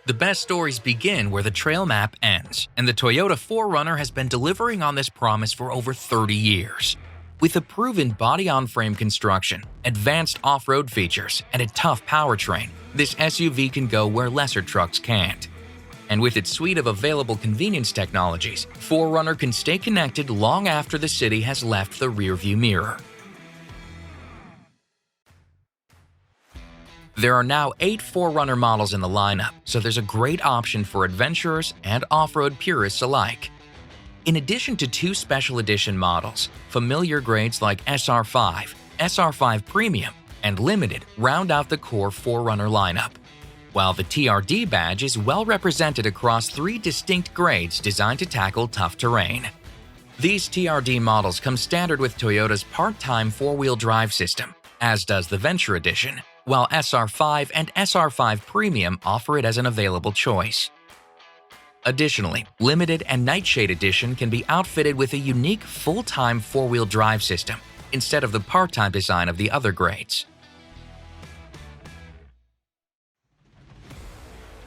The best stories begin where the trail map ends, and the Toyota 4Runner has been delivering on this promise for over 30 years. With a proven body-on-frame construction, advanced off-road features, and a tough powertrain, this SUV can go where lesser trucks can't. And with its suite of available convenience technologies, 4Runner can stay connected long after the city has left the rearview mirror. There are now 8 4Runner models in the lineup, so there's a great option for adventurers and off-road purists alike. In addition to 2 special edition models, familiar grades like SR5, SR5 Premium, and Limited round out the core 4Runner lineup, while the TRD badge is well represented across 3 distinct grades designed to tackle tough terrain. These TRD models come standard with Toyota's part-time 4-wheel drive system, as does the Venture Edition, while SR5 and SR5 Premium offer it as an available choice. Additionally, Limited and Nightshade Edition can be outfitted with a unique full-time 4-wheel drive system instead of the part-time design of the other grades.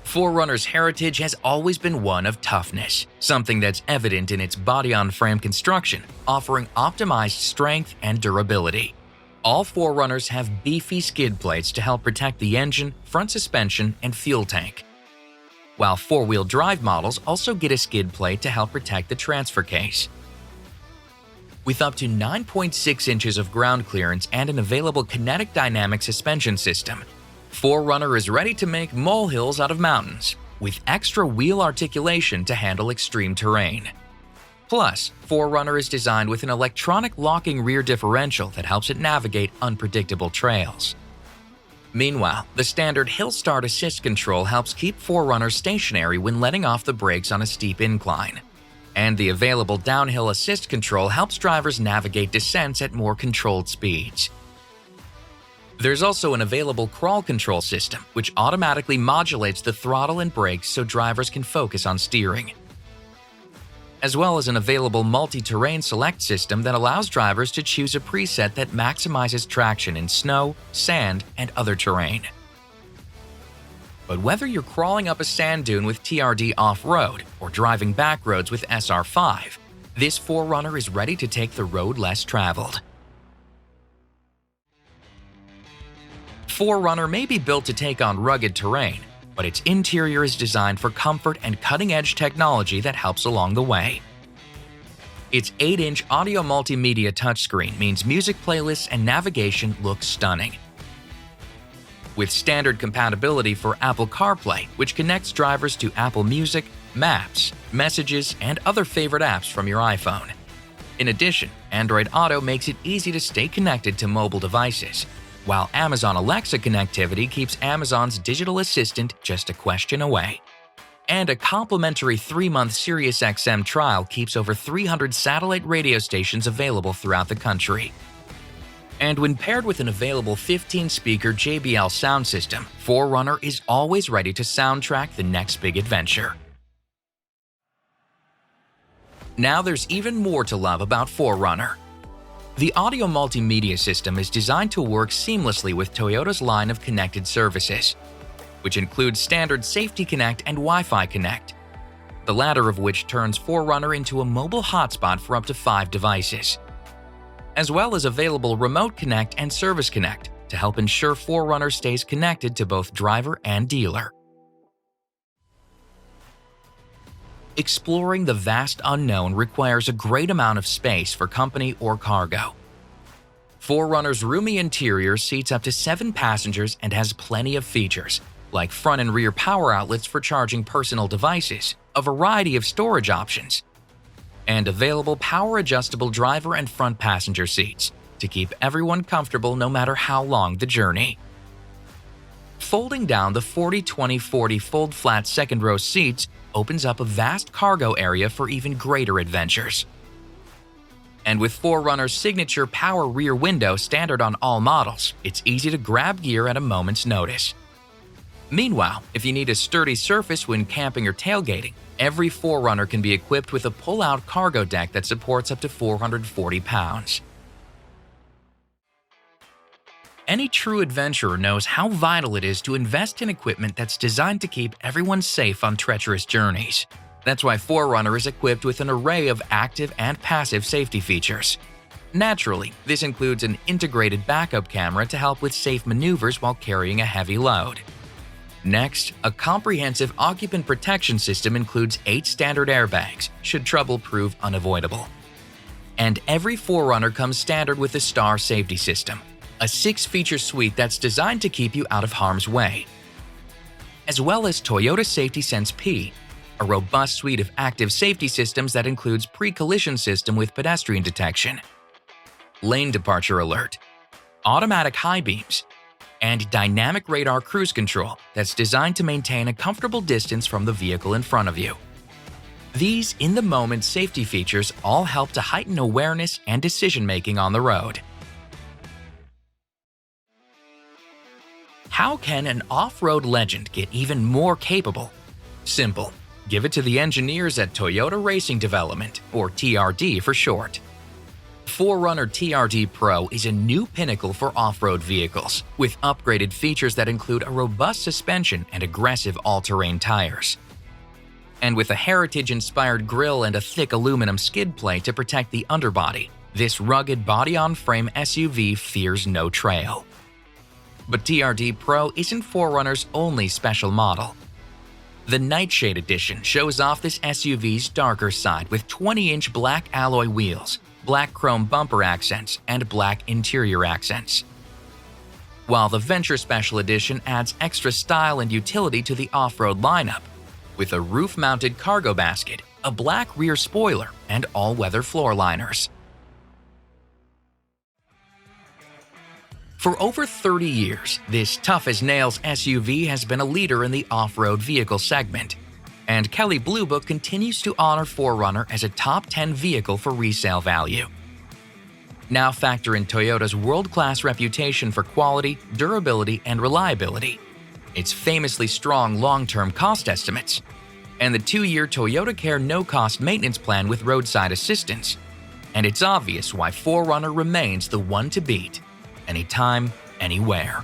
4Runner's heritage has always been one of toughness, something that's evident in its body-on-frame construction, offering optimized strength and durability. All 4Runners have beefy skid plates to help protect the engine, front suspension, and fuel tank, while 4-wheel drive models also get a skid plate to help protect the transfer case. With up to 9.6 inches of ground clearance and an available kinetic dynamic suspension system, 4Runner is ready to make molehills out of mountains, with extra wheel articulation to handle extreme terrain. Plus, 4Runner is designed with an electronic locking rear differential that helps it navigate unpredictable trails. Meanwhile, the standard Hill Start Assist control helps keep 4Runner stationary when letting off the brakes on a steep incline. And the available Downhill Assist control helps drivers navigate descents at more controlled speeds. There's also an available crawl control system, which automatically modulates the throttle and brakes so drivers can focus on steering, as well as an available multi-terrain select system that allows drivers to choose a preset that maximizes traction in snow, sand, and other terrain. But whether you're crawling up a sand dune with TRD off-road or driving back roads with SR5, this 4Runner is ready to take the road less traveled. 4Runner may be built to take on rugged terrain, but its interior is designed for comfort and cutting-edge technology that helps along the way. Its 8-inch audio multimedia touchscreen means music playlists and navigation look stunning. With standard compatibility for Apple CarPlay, which connects drivers to Apple Music, Maps, Messages, and other favorite apps from your iPhone. In addition, Android Auto makes it easy to stay connected to mobile devices, while Amazon Alexa connectivity keeps Amazon's digital assistant just a question away. And a complimentary 3-month SiriusXM trial keeps over 300 satellite radio stations available throughout the country. And when paired with an available 15-speaker JBL sound system, 4Runner is always ready to soundtrack the next big adventure. Now there's even more to love about 4Runner. The audio multimedia system is designed to work seamlessly with Toyota's line of connected services, which includes standard Safety Connect and Wi-Fi Connect, the latter of which turns 4Runner into a mobile hotspot for up to 5 devices, as well as available Remote Connect and Service Connect to help ensure 4Runner stays connected to both driver and dealer. Exploring the vast unknown requires a great amount of space for company or cargo. 4Runner's roomy interior seats up to 7 passengers and has plenty of features, like front and rear power outlets for charging personal devices, a variety of storage options, and available power-adjustable driver and front passenger seats to keep everyone comfortable no matter how long the journey. Folding down the 40-20-40 fold-flat second-row seats opens up a vast cargo area for even greater adventures. And with 4Runner's signature power rear window standard on all models, it's easy to grab gear at a moment's notice. Meanwhile, if you need a sturdy surface when camping or tailgating, every 4Runner can be equipped with a pull-out cargo deck that supports up to 440 pounds. Any true adventurer knows how vital it is to invest in equipment that's designed to keep everyone safe on treacherous journeys. That's why 4Runner is equipped with an array of active and passive safety features. Naturally, this includes an integrated backup camera to help with safe maneuvers while carrying a heavy load. Next, a comprehensive occupant protection system includes 8 standard airbags, should trouble prove unavoidable. And every 4Runner comes standard with the Star safety system, a 6-feature suite that's designed to keep you out of harm's way. As well as Toyota Safety Sense P, a robust suite of active safety systems that includes pre-collision system with pedestrian detection, lane departure alert, automatic high beams, and dynamic radar cruise control that's designed to maintain a comfortable distance from the vehicle in front of you. These in-the-moment safety features all help to heighten awareness and decision-making on the road. How can an off-road legend get even more capable? Simple. Give it to the engineers at Toyota Racing Development, or TRD for short. 4Runner TRD Pro is a new pinnacle for off-road vehicles, with upgraded features that include a robust suspension and aggressive all-terrain tires. And with a heritage-inspired grille and a thick aluminum skid plate to protect the underbody, this rugged body-on-frame SUV fears no trail. But TRD Pro isn't 4Runner's only special model. The Nightshade Edition shows off this SUV's darker side with 20-inch black alloy wheels, black chrome bumper accents, and black interior accents. While the Venture Special Edition adds extra style and utility to the off-road lineup, with a roof-mounted cargo basket, a black rear spoiler, and all-weather floor liners. For over 30 years, this tough-as-nails SUV has been a leader in the off-road vehicle segment, and Kelley Blue Book continues to honor 4Runner as a top 10 vehicle for resale value. Now factor in Toyota's world-class reputation for quality, durability, and reliability, its famously strong long-term cost estimates, and the 2-year Toyota Care no-cost maintenance plan with roadside assistance, and it's obvious why 4Runner remains the one to beat. Anytime, anywhere.